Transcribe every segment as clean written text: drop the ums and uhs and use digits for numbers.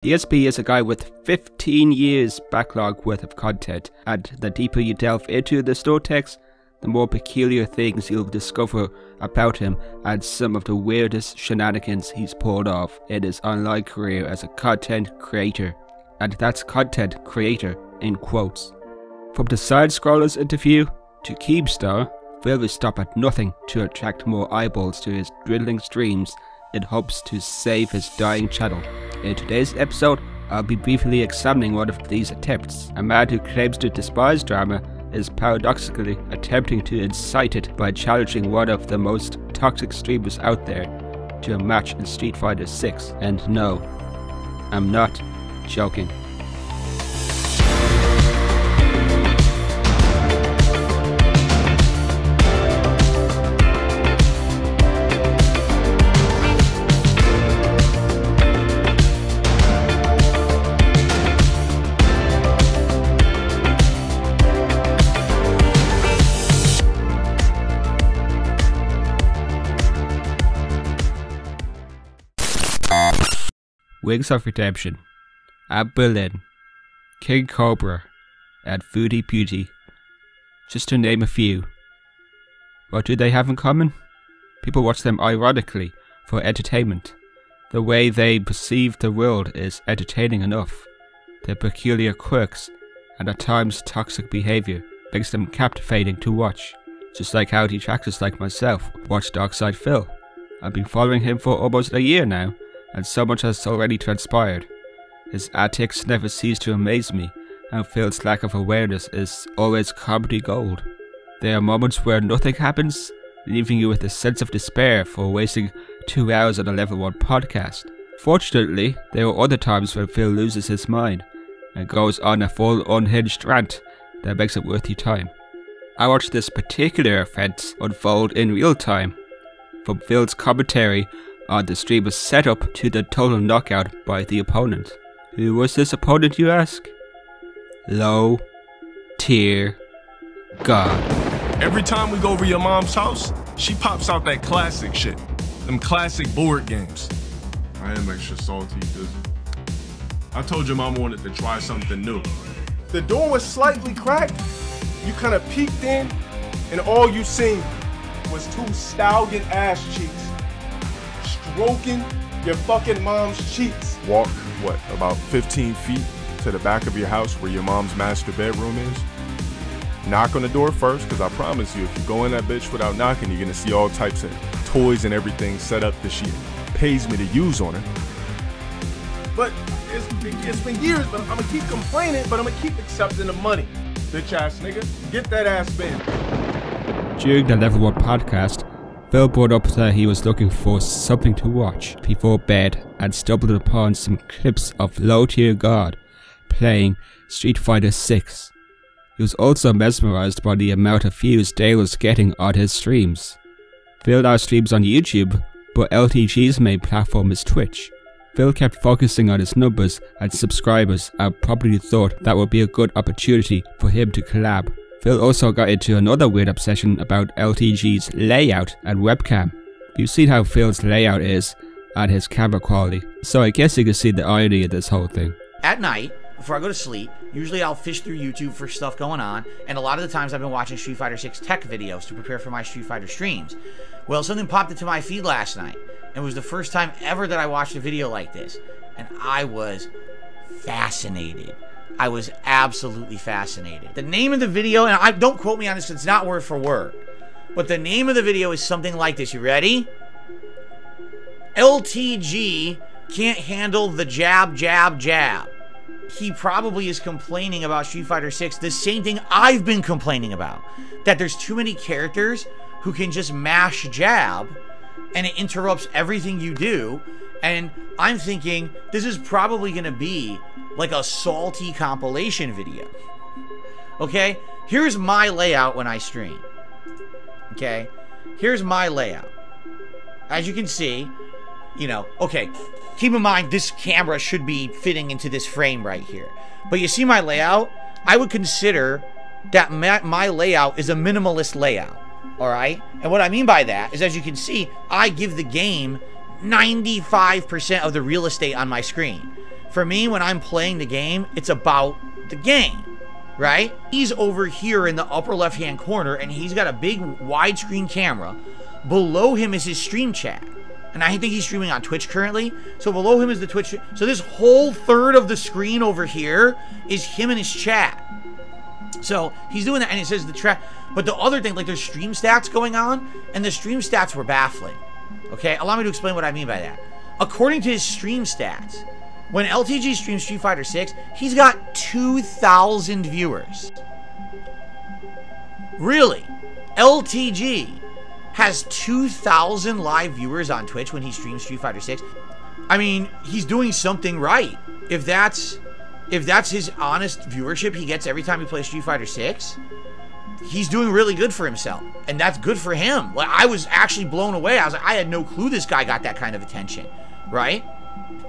ESP is a guy with 15 years backlog worth of content, and the deeper you delve into the Snortex, the more peculiar things you'll discover about him and some of the weirdest shenanigans he's pulled off in his online career as a content creator. And that's content creator in quotes. From the side scrollers interview to Keemstar, Phil will stop at nothing to attract more eyeballs to his dwindling streams in hopes to save his dying channel. In today's episode, I'll be briefly examining one of these attempts. A man who claims to despise drama is paradoxically attempting to incite it by challenging one of the most toxic streamers out there to a match in Street Fighter 6. And no, I'm not joking. Wings of Redemption, Ab Berlin, King Cobra, and Foodie Beauty, just to name a few. What do they have in common? People watch them ironically for entertainment. The way they perceive the world is entertaining enough. Their peculiar quirks and at times toxic behavior makes them captivating to watch, just like how detractors like myself watch Darksydephil. I've been following him for almost a year now, and so much has already transpired. His antics never cease to amaze me, and Phil's lack of awareness is always comedy gold. There are moments where nothing happens, leaving you with a sense of despair for wasting 2 hours on a level 1 podcast. Fortunately, there are other times when Phil loses his mind, and goes on a full unhinged rant that makes it worth your time. I watched this particular event unfold in real time, from Phil's commentary on the streamer's setup to the total knockout by the opponent. Who was this opponent, you ask? Low tier God. Every time we go over your mom's house, she pops out that classic shit. Them classic board games. I am extra salty because I told your mama wanted to try something new. The door was slightly cracked. You kind of peeked in, and all you seen was 2 stallion ass cheeks stroking your fucking mom's cheeks. Walk, what, about 15 feet to the back of your house where your mom's master bedroom is. Knock on the door first, because I promise you, if you go in that bitch without knocking, you're gonna see all types of toys and everything set up that she pays me to use on her. But it's been years, but I'm gonna keep complaining, but I'm gonna keep accepting the money. Bitch ass nigga, get that ass banned. During the Level 1 podcast, Phil brought up that he was looking for something to watch before bed and stumbled upon some clips of Low Tier God playing Street Fighter 6. He was also mesmerized by the amount of views Dale was getting on his streams. Phil now streams on YouTube, but LTG's main platform is Twitch. Phil kept focusing on his numbers and subscribers and probably thought that would be a good opportunity for him to collab. Phil also got into another weird obsession about LTG's layout and webcam. You've seen how Phil's layout is and his camera quality, so I guess you can see the irony of this whole thing. At night, before I go to sleep, usually I'll fish through YouTube for stuff going on, and a lot of the times I've been watching Street Fighter 6 tech videos to prepare for my Street Fighter streams. Well, something popped into my feed last night, and it was the first time ever that I watched a video like this, and I was fascinated. I was absolutely fascinated. The name of the video, and don't quote me on this, it's not word for word, but the name of the video is something like this. You ready? LTG can't handle the jab, jab, jab. He probably is complaining about Street Fighter 6, the same thing I've been complaining about. That there's too many characters who can just mash jab, and it interrupts everything you do. And I'm thinking, this is probably going to be like a salty compilation video. Okay? Here's my layout when I stream. Okay? Here's my layout. As you can see, you know, okay, keep in mind this camera should be fitting into this frame right here. But you see my layout? I would consider that my layout is a minimalist layout. Alright? And what I mean by that is, as you can see, I give the game 95% of the real estate on my screen. For me, when I'm playing the game, it's about the game, right? He's over here in the upper left-hand corner, and he's got a big widescreen camera. Below him is his stream chat. And I think he's streaming on Twitch currently. So below him is the Twitch. So this whole third of the screen over here is him and his chat. So he's doing that, and it says the chat. But the other thing, like there's stream stats going on, and the stream stats were baffling. Okay, allow me to explain what I mean by that. According to his stream stats, when LTG streams Street Fighter 6, he's got 2,000 viewers. Really? LTG has 2,000 live viewers on Twitch when he streams Street Fighter 6. I mean, he's doing something right. If that's his honest viewership he gets every time he plays Street Fighter 6, he's doing really good for himself. And that's good for him. Like, I was actually blown away. I was like, I had no clue this guy got that kind of attention, right?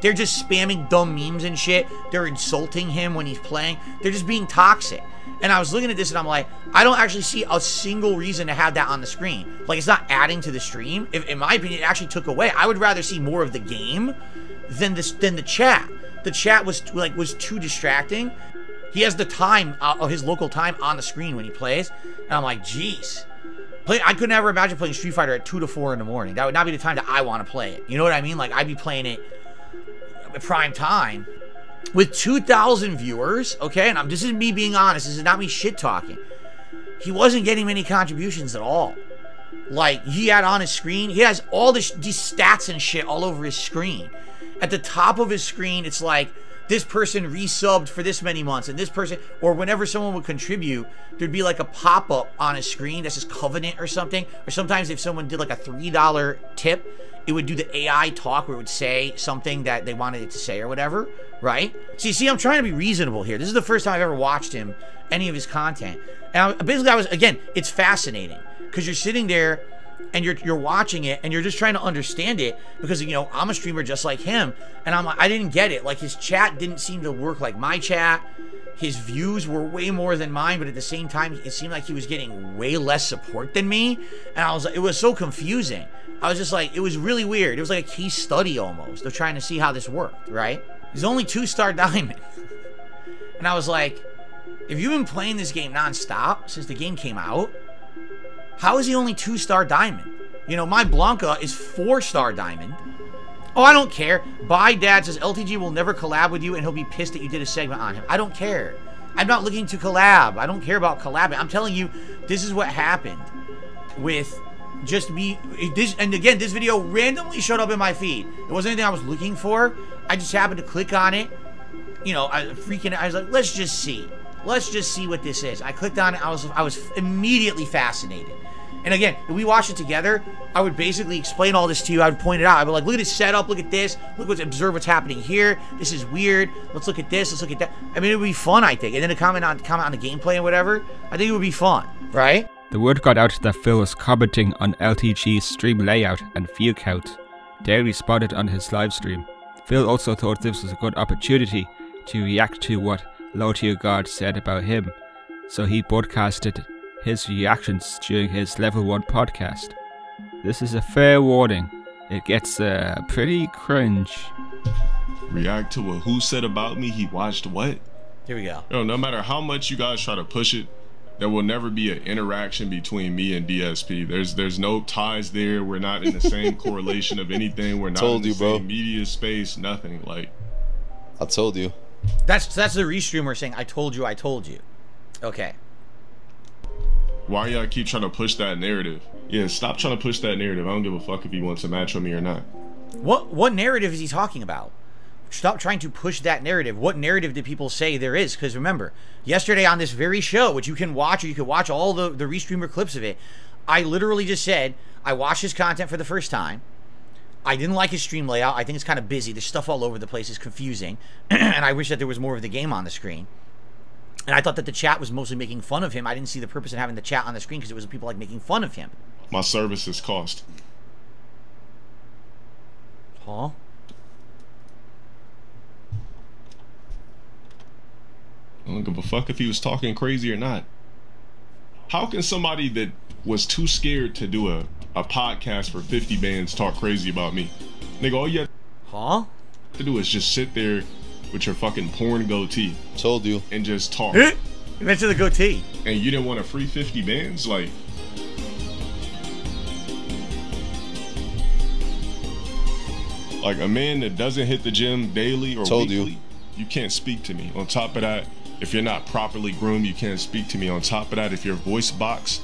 They're just spamming dumb memes and shit. They're insulting him when he's playing. They're just being toxic. And I was looking at this and I'm like, I don't actually see a single reason to have that on the screen. Like, it's not adding to the stream. In my opinion, it actually took away. I would rather see more of the game than the chat. The chat was too distracting. He has the time, his local time on the screen when he plays. And I'm like, jeez. I could never imagine playing Street Fighter at 2 to 4 in the morning. That would not be the time that I want to play it. You know what I mean? Like, I'd be playing it at prime time. With 2,000 viewers, okay, and this is me being honest, this is not me shit talking. He wasn't getting many contributions at all. Like, he had on his screen, he has all these stats and shit all over his screen. At the top of his screen, it's like, this person resubbed for this many months, and this person, or whenever someone would contribute, there'd be like a pop-up on his screen that says Covenant or something. Or sometimes if someone did like a $3 tip, it would do the AI talk where it would say something that they wanted it to say or whatever, right? So you see, I'm trying to be reasonable here. This is the first time I've ever watched him, any of his content. And again, it's fascinating because you're sitting there and you're watching it and you're just trying to understand it because, you know, I'm a streamer just like him. And I didn't get it. Like, his chat didn't seem to work like my chat. His views were way more than mine, but at the same time, it seemed like he was getting way less support than me. And it was so confusing. I was just like, it was really weird. It was like a case study almost of trying to see how this worked, right? He's only 2-star diamond. And I was like, if you've been playing this game nonstop since the game came out, how is he only 2-star diamond? You know, my Blanca is 4-star diamond. Oh, I don't care. Bye, Dad says LTG will never collab with you and he'll be pissed that you did a segment on him. I don't care. I'm not looking to collab. I don't care about collabing. I'm telling you, this is what happened with just me. And again, this video randomly showed up in my feed. It wasn't anything I was looking for. I just happened to click on it. You know, I was like, let's just see. Let's just see what this is. I clicked on it. I was immediately fascinated. And again, if we watch it together, I would basically explain all this to you. I would point it out. I'd be like, look at this setup. Look at this. Observe what's happening here. This is weird. Let's look at this. Let's look at that. I mean, it would be fun, I think. And then to comment on the gameplay and whatever, I think it would be fun, right? The word got out that Phil was commenting on LTG's stream layout and view count, daily spotted on his livestream. Phil also thought this was a good opportunity to react to what Low Tier God said about him, so he broadcasted his reactions during his Level 1 podcast. This is a fair warning. It gets pretty cringe. React to what who said about me, he watched what? Here we go. No matter how much you guys try to push it, there will never be an interaction between me and DSP. There's no ties there. We're not in the same correlation of anything. We're not in the same media space, nothing. Like, I told you. That's the Restreamer saying, I told you. Okay. Why y'all keep trying to push that narrative? Yeah, stop trying to push that narrative. I don't give a fuck if he wants a match with me or not. What narrative is he talking about? Stop trying to push that narrative. What narrative did people say there is? Because remember, yesterday on this very show, which you can watch, or you can watch all the Restreamer clips of it, I literally just said, I watched his content for the first time. I didn't like his stream layout. I think it's kind of busy. There's stuff all over the place. It's confusing. And I wish that there was more of the game on the screen. And I thought that the chat was mostly making fun of him. I didn't see the purpose in having the chat on the screen because it was people like making fun of him. My services cost. Huh? I don't give a fuck if he was talking crazy or not. How can somebody that was too scared to do a podcast for 50 bands talk crazy about me? Nigga, all you have to do is just sit there with your fucking porn goatee Told you. and just talk. You mentioned the goatee. And you didn't want a free 50 bands? Like, a man that doesn't hit the gym daily or Told weekly, you can't speak to me. On top of that, if you're not properly groomed, you can't speak to me. On top of that, if your voice box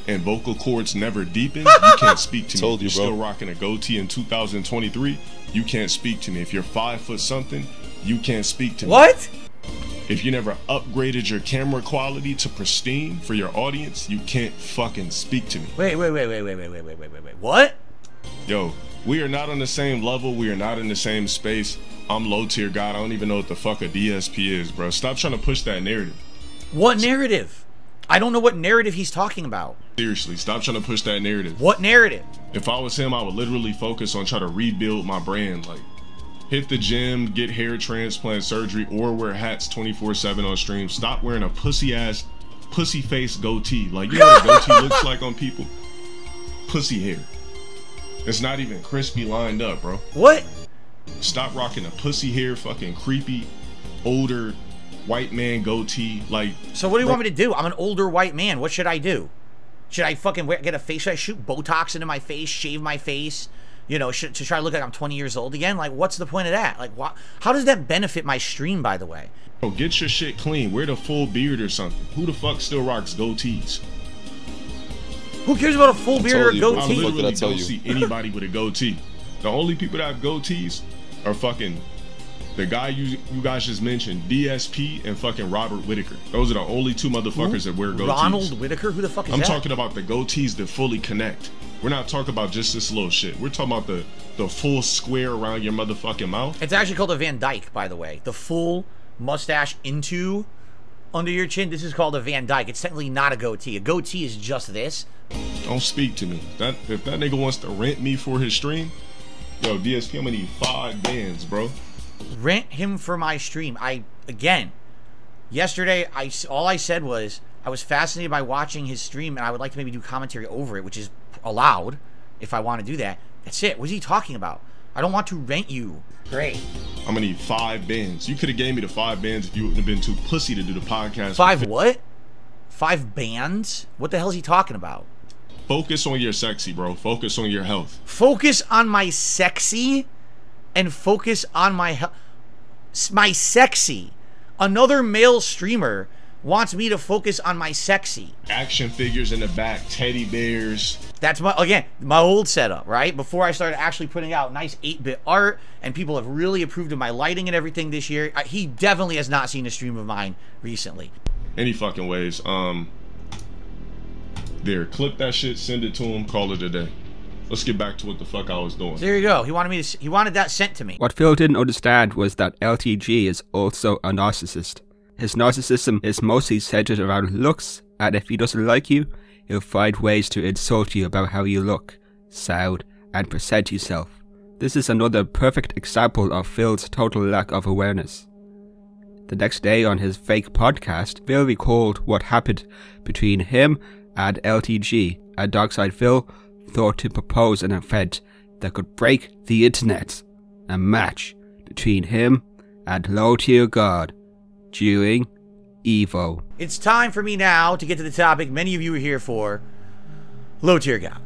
and vocal cords never deepen, you can't speak to me. Told you, If you're bro. still rocking a goatee in 2023, you can't speak to me. If you're 5 foot something, you can't speak to me. What? If you never upgraded your camera quality to pristine for your audience, you can't fucking speak to me. Wait. What? Yo, we are not on the same level. We are not in the same space. I'm low tier god. I don't even know what the fuck a DSP is, bro. Stop trying to push that narrative. What narrative? I don't know what narrative he's talking about. Seriously, stop trying to push that narrative. What narrative? If I was him, I would literally focus on trying to rebuild my brand. Like, hit the gym, get hair transplant surgery, or wear hats 24/7 on stream. Stop wearing a pussy face goatee. Like, you know what a goatee looks like on people? Pussy hair. It's not even crispy lined up, bro. What? Stop rocking a pussy hair, fucking creepy, older white man goatee. Like, So what do you want me to do? I'm an older white man. What should I do? Should I fucking get a face? Should I shoot Botox into my face, shave my face? You know, to try to look like I'm 20 years old again? Like, what's the point of that? Like, how does that benefit my stream, by the way? bro, get your shit clean. Wear the full beard or something. Who the fuck still rocks goatees? Who cares about a full beard or a told you, bro. I goatee? What did literally I tell don't you? see anybody with a goatee. The only people that have goatees are fucking the guy you guys just mentioned, DSP, and fucking Robert Whitaker. Those are the only two motherfuckers that wear goatees. Ronald Whitaker? Who the fuck is I'm that? talking about the goatees that fully connect. We're not talking about just this little shit. We're talking about the full square around your motherfucking mouth. It's actually called a Van Dyke, by the way. The full mustache into under your chin. This is called a Van Dyke. It's technically not a goatee. A goatee is just this. Don't speak to me. If that nigga wants to rent me for his stream, yo, DSP, I'm gonna need 5 bands, bro. Rent him for my stream. Yesterday, all I said was I was fascinated by watching his stream, and I would like to maybe do commentary over it, which is allowed if I want to do that. That's it. What is he talking about? I don't want to rent you. Great. I'm gonna need 5 bands. You could have gave me the 5 bands if you wouldn't have been too pussy to do the podcast. 5 what? 5 bands? What the hell is he talking about? Focus on your sexy, bro. Focus on your health. Focus on my sexy and focus on my sexy. Another male streamer wants me to focus on my sexy. Action figures in the back, teddy bears. That's my old setup, right? Before I started actually putting out nice 8-bit art, and people have really approved of my lighting and everything this year. He definitely has not seen a stream of mine recently. Any fucking ways. There, clip that shit, send it to him, call it a day. Let's get back to what the fuck I was doing. There you go. He wanted that sent to me. What Phil didn't understand was that LTG is also a narcissist. His narcissism is mostly centered around looks, and if he doesn't like you, he'll find ways to insult you about how you look, sound, and present yourself. This is another perfect example of Phil's total lack of awareness. The next day on his fake podcast, Phil recalled what happened between him and LTG, and Darksydephil thought to propose an event that could break the internet. A match between him and low tier god during Evo. It's time for me now to get to the topic many of you are here for. Low tier god.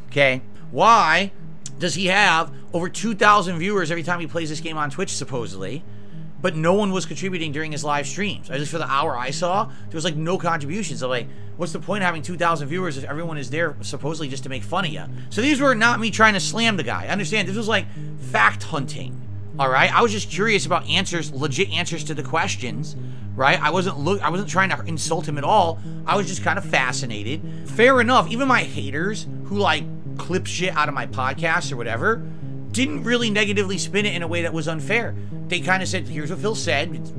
Okay? Why does he have over 2,000 viewers every time he plays this game on Twitch, supposedly, but no one was contributing during his live streams? At least for the hour I saw, there was like no contributions. So like, what's the point of having 2,000 viewers if everyone is there supposedly just to make fun of you? So these were not me trying to slam the guy. I understand this was like fact hunting. All right, I was just curious about answers, legit answers to the questions, right? I wasn't trying to insult him at all. I was just kind of fascinated. Fair enough. Even my haters who like clip shit out of my podcast or whatever didn't really negatively spin it in a way that was unfair. They kind of said, here's what Phil said. It's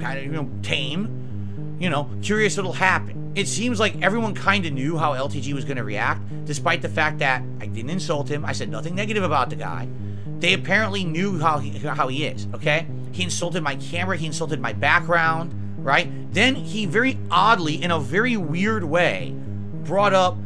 kind of, tame. Curious what'll happen. It seems like everyone kind of knew how LTG was going to react, despite the fact that I didn't insult him. I said nothing negative about the guy. They apparently knew how he is, okay? He insulted my camera. He insulted my background, right? Then he very oddly, in a very weird way, brought up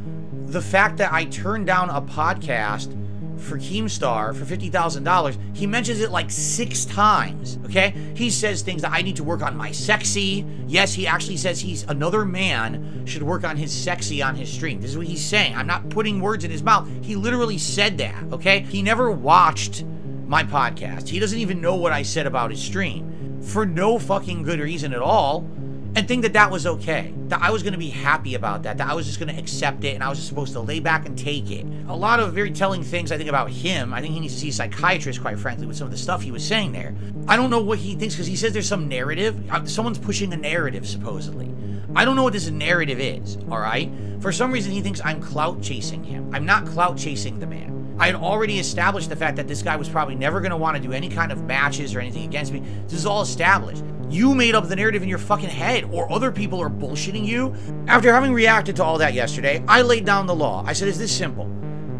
the fact that I turned down a podcast for Keemstar for $50,000, he mentions it like 6 times, okay? He says things that I need to work on my sexy. Yes, he actually says another man should work on his sexy on his stream. This is what he's saying. I'm not putting words in his mouth. He literally said that, okay? He never watched my podcast. He doesn't even know what I said about his stream for no fucking good reason at all, and think that that was okay, that I was going to be happy about that I was just going to accept it, and I was just supposed to lay back and take it. A lot of very telling things I think about him. I think he needs to see a psychiatrist, quite frankly, with some of the stuff he was saying there. I don't know what he thinks, because he says there's some narrative. Someone's pushing a narrative, supposedly. I don't know what this narrative is, alright? For some reason, he thinks I'm clout chasing him. I'm not clout chasing the man. I had already established the fact that this guy was probably never going to want to do any kind of matches or anything against me. This is all established. You made up the narrative in your fucking head, or other people are bullshitting you. After having reacted to all that yesterday, I laid down the law. I said, it's this simple.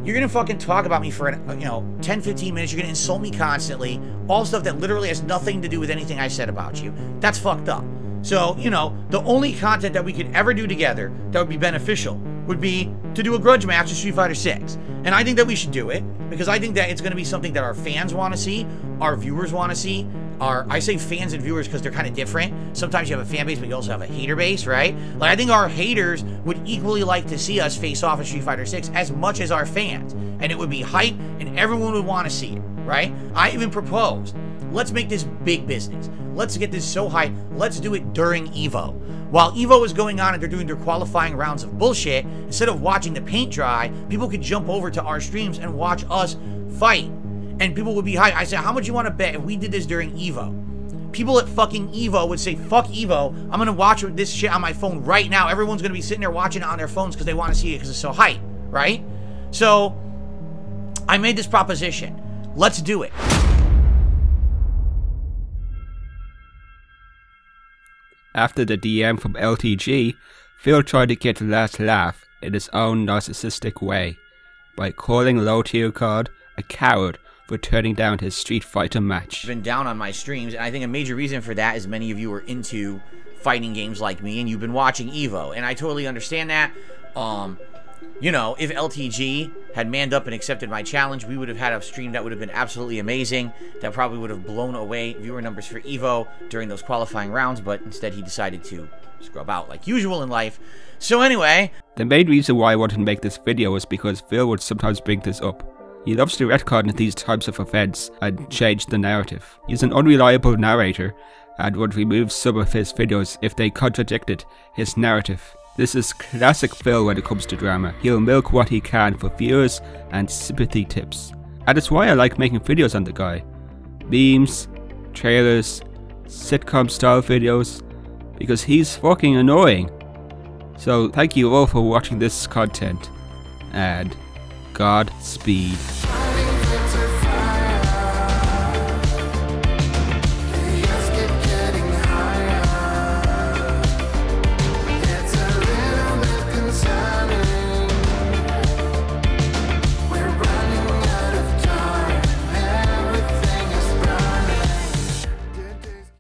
You're going to fucking talk about me for, 10, 15 minutes. You're going to insult me constantly. All stuff that literally has nothing to do with anything I said about you. That's fucked up. So, the only content that we could ever do together that would be beneficial would be to do a grudge match of Street Fighter 6. And I think that we should do it, because I think that it's going to be something that our fans want to see, our viewers want to see. I say fans and viewers because they're kind of different. Sometimes you have a fan base, but you also have a hater base, right? Like, I think our haters would equally like to see us face off in Street Fighter 6 as much as our fans. And it would be hype, and everyone would want to see it, right? I even proposed, let's make this big business. Let's get this so hype. Let's do it during EVO. While EVO is going on and they're doing their qualifying rounds of bullshit, instead of watching the paint dry, people could jump over to our streams and watch us fight. And people would be hyped. I said, how much you want to bet if we did this during EVO? People at fucking EVO would say, fuck EVO. I'm going to watch this shit on my phone right now. Everyone's going to be sitting there watching it on their phones because they want to see it because it's so hype, right? So, I made this proposition. Let's do it. After the DM from LTG, Phil tried to get the last laugh in his own narcissistic way by calling Low Tier Card a coward for turning down his Street Fighter match. I've been down on my streams, and I think a major reason for that is many of you are into fighting games like me, and you've been watching EVO, and I totally understand that. If LTG had manned up and accepted my challenge, we would have had a stream that would have been absolutely amazing, that probably would have blown away viewer numbers for EVO during those qualifying rounds, but instead he decided to scrub out like usual in life. So anyway, the main reason why I wanted to make this video was because Phil would sometimes bring this up. He loves to retcon these types of events and change the narrative. He's an unreliable narrator and would remove some of his videos if they contradicted his narrative. This is classic Phil when it comes to drama. He'll milk what he can for viewers and sympathy tips. And it's why I like making videos on the guy. Memes, trailers, sitcom style videos, because he's fucking annoying. So thank you all for watching this content, and Godspeed.